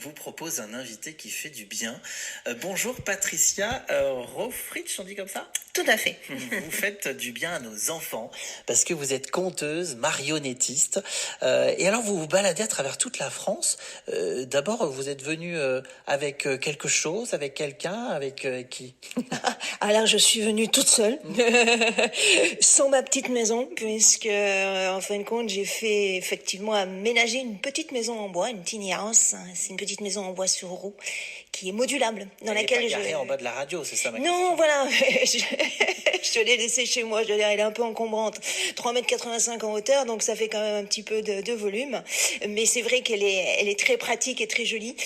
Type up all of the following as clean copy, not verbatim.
vous propose un invité qui fait du bien. Bonjour Patricia Rofritsch, on dit comme ça? Tout à fait. Vous faites du bien à nos enfants parce que vous êtes conteuse, marionnettiste. Et alors vous vous baladez à travers toute la France. D'abord, vous êtes venue avec quelque chose, avec quelqu'un, avec qui? Alors je suis venue toute seule, sans ma petite maison, puisque en fin de compte j'ai fait effectivement aménager une petite maison en bois, une tiny house. C'est une petite maison en bois sur roue qui est modulable, dans Elle est laquelle pas garée en bas de la radio, c'est ça ma question? Non, voilà, je l'ai laissée chez moi, je veux dire, elle est un peu encombrante. 3,85 m en hauteur, donc ça fait quand même un petit peu de volume. Mais c'est vrai elle est très pratique et très jolie,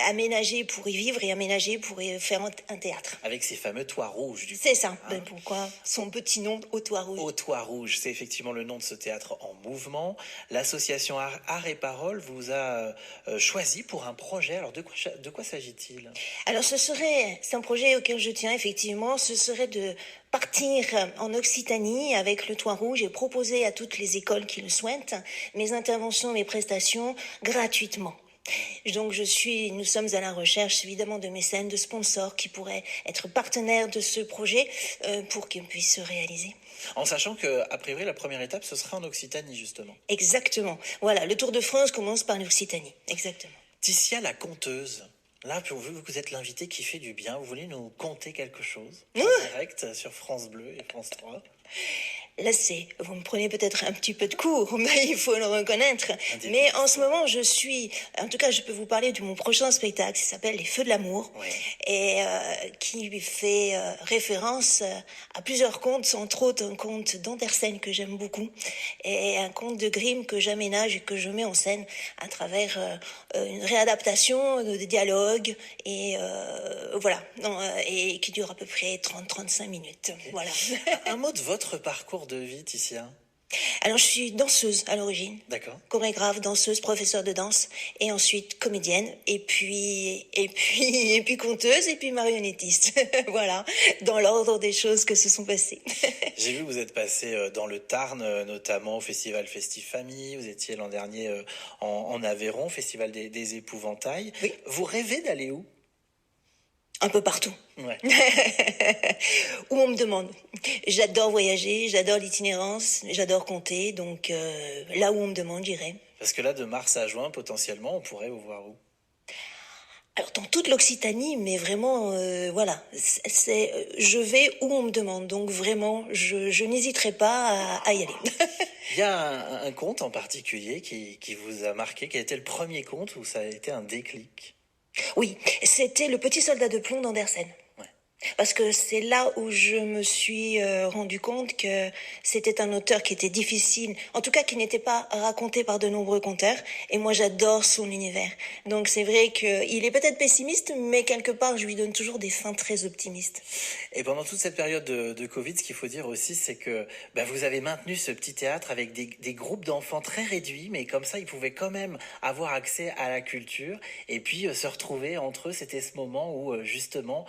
aménagée pour y vivre et aménagée pour y faire un théâtre. Avec ces fameux toits rouges du coup. C'est ça, ben pourquoi son petit nom, Au Toit Rouge. Au Toit Rouge, c'est effectivement le nom de ce théâtre en mouvement. L'association Art et Parole vous a choisi pour un projet. Alors de quoi s'agit-il? Alors c'est un projet auquel je tiens effectivement, ce serait de partir en Occitanie avec le Toit Rouge et proposer à toutes les écoles qui le souhaitent mes interventions, mes prestations gratuitement. Donc nous sommes à la recherche évidemment de mécènes, de sponsors qui pourraient être partenaires de ce projet pour qu'il puisse se réaliser. En sachant que, a priori, la première étape, ce sera en Occitanie, justement. Exactement. Voilà, le Tour de France commence par l'Occitanie. Exactement. Ticia, la conteuse. Là, pour vous êtes l'invité qui fait du bien. Vous voulez nous conter quelque chose en direct sur France Bleu et France 3? Là, vous me prenez peut-être un petit peu de court, mais il faut le reconnaître. Mais en ce moment, en tout cas, je peux vous parler de mon prochain spectacle, qui s'appelle Les Feux de l'amour, et qui fait référence à plusieurs contes, entre autres un conte d'Andersen que j'aime beaucoup, et un conte de Grimm que j'aménage et que je mets en scène à travers une réadaptation de dialogues, et voilà, et qui dure à peu près 30-35 minutes. Okay. Voilà. Un mot de votre parcours de vie, Ticia? Alors, je suis danseuse à l'origine. D'accord. Chorégraphe, danseuse, professeure de danse, et ensuite comédienne, et puis conteuse, et puis marionnettiste. Voilà, dans l'ordre des choses que se sont passées. J'ai vu que vous êtes passé dans le Tarn, notamment au festival Festifamille. Vous étiez l'an dernier en Aveyron, festival des Épouvantails. Oui. Vous rêvez d'aller où? Un peu partout. Ouais. Où on me demande. J'adore voyager, j'adore l'itinérance, j'adore compter, donc là où on me demande, j'irai. Parce que là, de mars à juin, potentiellement, on pourrait vous voir où? Alors dans toute l'Occitanie, mais vraiment, voilà, je vais où on me demande, donc vraiment, je n'hésiterai pas à y aller. Il y a un conte en particulier qui vous a marqué, qui a été le premier conte où ça a été un déclic? Oui, c'était Le Petit Soldat de plomb d'Andersen. Ouais. Parce que c'est là où je me suis rendu compte que c'était un auteur qui était difficile, en tout cas qui n'était pas raconté par de nombreux conteurs, et moi j'adore son univers. Donc c'est vrai qu'il est peut-être pessimiste, mais quelque part je lui donne toujours des fins très optimistes. Et pendant toute cette période de Covid, ce qu'il faut dire aussi, c'est que vous avez maintenu ce petit théâtre avec des groupes d'enfants très réduits, mais comme ça ils pouvaient quand même avoir accès à la culture, et puis se retrouver entre eux. C'était ce moment où justement,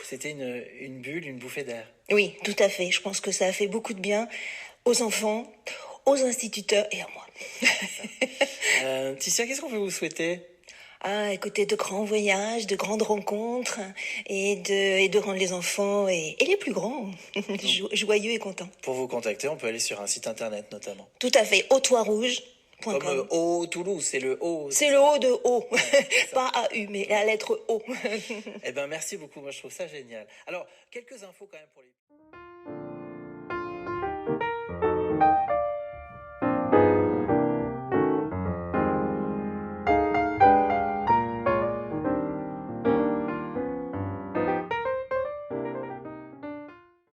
c'était une bulle, une bouffée d'air. Oui, tout à fait. Je pense que ça a fait beaucoup de bien aux enfants, aux instituteurs et à moi. Ticia, qu'est-ce qu'on peut vous souhaiter? Ah, écoutez, de grands voyages, de grandes rencontres, et de rendre les enfants et les plus grands joyeux et contents. Pour vous contacter, on peut aller sur un site internet notamment. Tout à fait, autoirouge.com. Comme O Toulouse, c'est le O. C'est le O de O, pas AU, mais la lettre O. Eh ben merci beaucoup, moi je trouve ça génial. Alors, quelques infos quand même pour les...